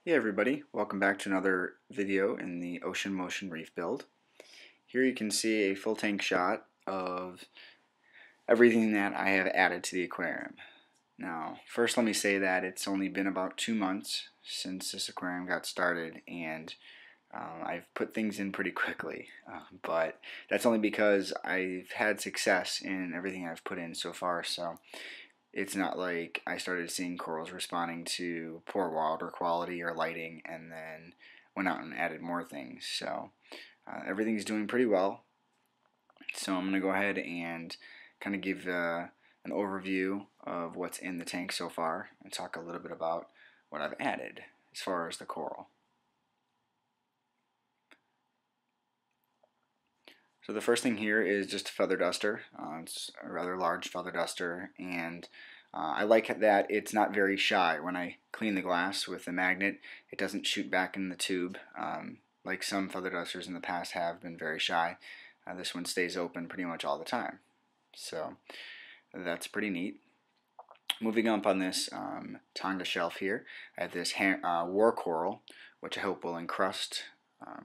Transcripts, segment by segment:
Hey everybody, welcome back to another video in the Ocean Motion Reef Build. Here you can see a full tank shot of everything that I have added to the aquarium. Now, first let me say that it's only been about 2 months since this aquarium got started, and I've put things in pretty quickly, but that's only because I've had success in everything I've put in so far. So it's not like I started seeing corals responding to poor water quality or lighting and then went out and added more things. So everything's doing pretty well. So I'm going to go ahead and kind of give an overview of what's in the tank so far and talk a little bit about what I've added as far as the coral. So the first thing here is just a feather duster. It's a rather large feather duster, and I like that it's not very shy. When I clean the glass with the magnet, it doesn't shoot back in the tube like some feather dusters in the past have been very shy. This one stays open pretty much all the time. So that's pretty neat. Moving up on this Tonga shelf here, I have this war coral, which I hope will encrust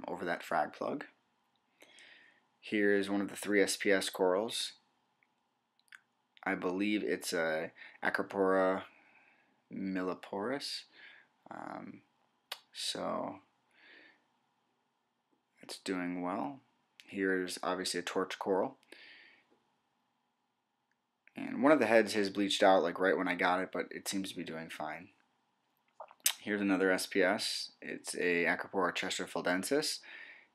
over that frag plug. Here is one of the 3 SPS corals. I believe it's a Acropora milliporus. So it's doing well. Here's obviously a torch coral. And one of the heads has bleached out like right when I got it, but it seems to be doing fine. Here's another SPS. It's a Acropora chesterfieldensis.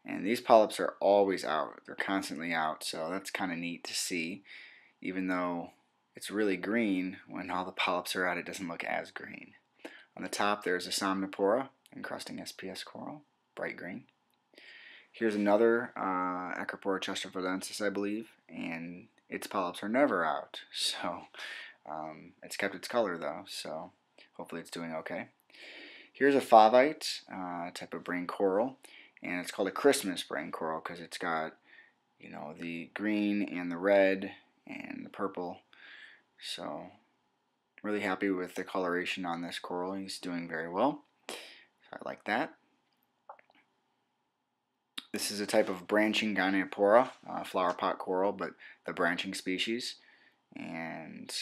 And these polyps are always out. They're constantly out, so that's kind of neat to see. Even though it's really green, when all the polyps are out, it doesn't look as green. On the top, there's a Somnipora, encrusting SPS coral, bright green. Here's another Acropora chesterfieldensis, I believe, and its polyps are never out. So it's kept its color, though, so hopefully it's doing okay. Here's a Favite, type of brain coral. And it's called a Christmas brain coral because it's got, you know, the green and the red and the purple. So really happy with the coloration on this coral. He's doing very well. So I like that. This is a type of branching Goniopora, flower pot coral, but the branching species. And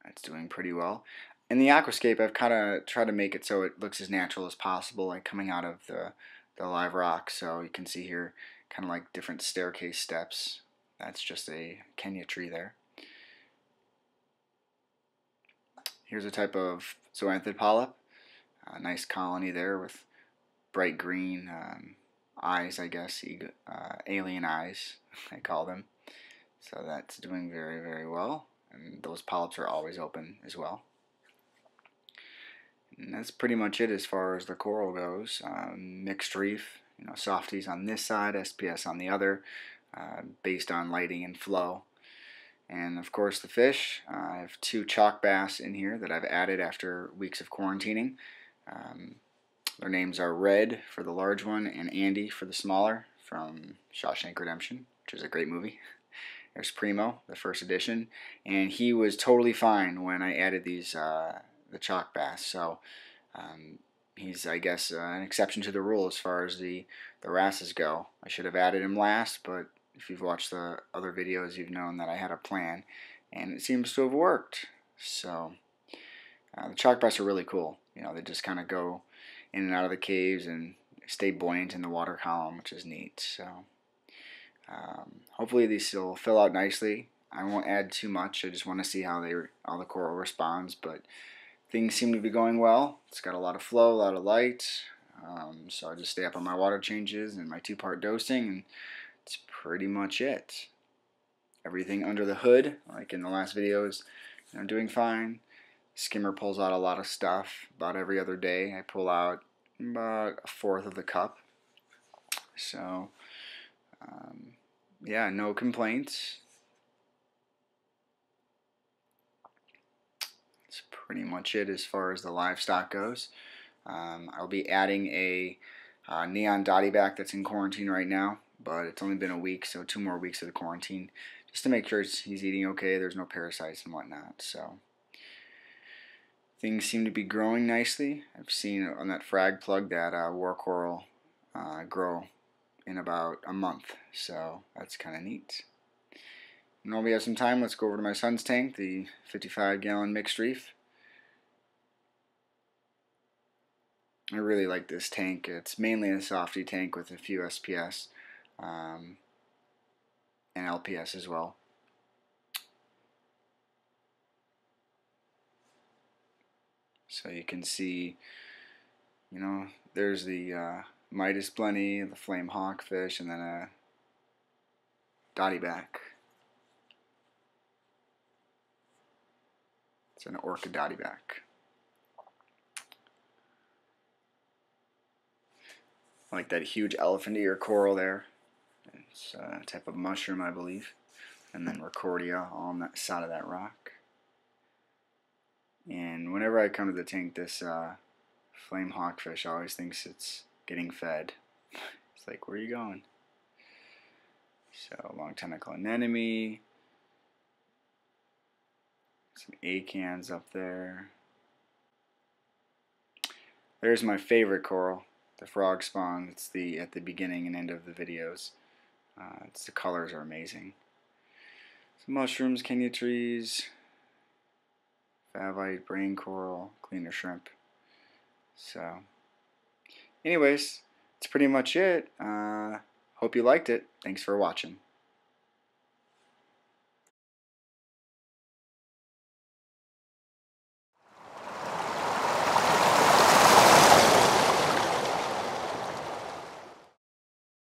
it's doing pretty well. In the aquascape, I've kind of tried to make it so it looks as natural as possible, like coming out of the live rock. So you can see here kind of like different staircase steps. That's just a Kenya tree there. Here's a type of zoanthid polyp. A nice colony there with bright green eyes, I guess, alien eyes, I call them. So that's doing very, very well. And those polyps are always open as well. And that's pretty much it as far as the coral goes. Mixed reef, you know, softies on this side, SPS on the other, based on lighting and flow. And of course the fish. I have 2 chalk bass in here that I've added after weeks of quarantining. Their names are Red for the large one and Andy for the smaller, from Shawshank Redemption, which is a great movie. There's Primo, the first edition, and he was totally fine when I added these the chalk bass. So he's, I guess, an exception to the rule as far as the wrasses go. I should have added him last, but if you've watched the other videos, you've known that I had a plan, and it seems to have worked. So the chalk bass are really cool. You know, they just kind of go in and out of the caves and stay buoyant in the water column, which is neat. So hopefully these will fill out nicely. I won't add too much. I just want to see how the coral responds, but things seem to be going well. It's got a lot of flow, a lot of light. So I just stay up on my water changes and my 2-part dosing, and it's pretty much it. Everything under the hood, like in the last video, is doing fine. Skimmer pulls out a lot of stuff about every other day. I pull out about 1/4 of the cup. So yeah, no complaints. That's pretty much it as far as the livestock goes. I'll be adding a neon dotty back that's in quarantine right now, but it's only been a week, so 2 more weeks of the quarantine, just to make sure he's eating okay, there's no parasites and whatnot. So Things seem to be growing nicely. I've seen on that frag plug that war coral grow in about a month, so that's kind of neat. And while we have some time, let's go over to my son's tank, the 55-gallon mixed reef. I really like this tank. It's mainly a softy tank with a few SPS and LPS as well. So you can see, you know, there's the Midas blenny, the flame hawkfish, and then a dottyback. It's an orca dottyback. I like that huge elephant ear coral there. It's a type of mushroom, I believe. And then Riccordia on that side of that rock. And whenever I come to the tank, this flame hawkfish always thinks it's getting fed. It's like, where are you going? So, long tentacle anemone. Some acans up there. There's my favorite coral, the frog spawn. It's at the beginning and end of the videos. The colors are amazing. Some mushrooms, Kenya trees, favite, brain coral, cleaner shrimp. So, anyways, that's pretty much it. Hope you liked it. Thanks for watching.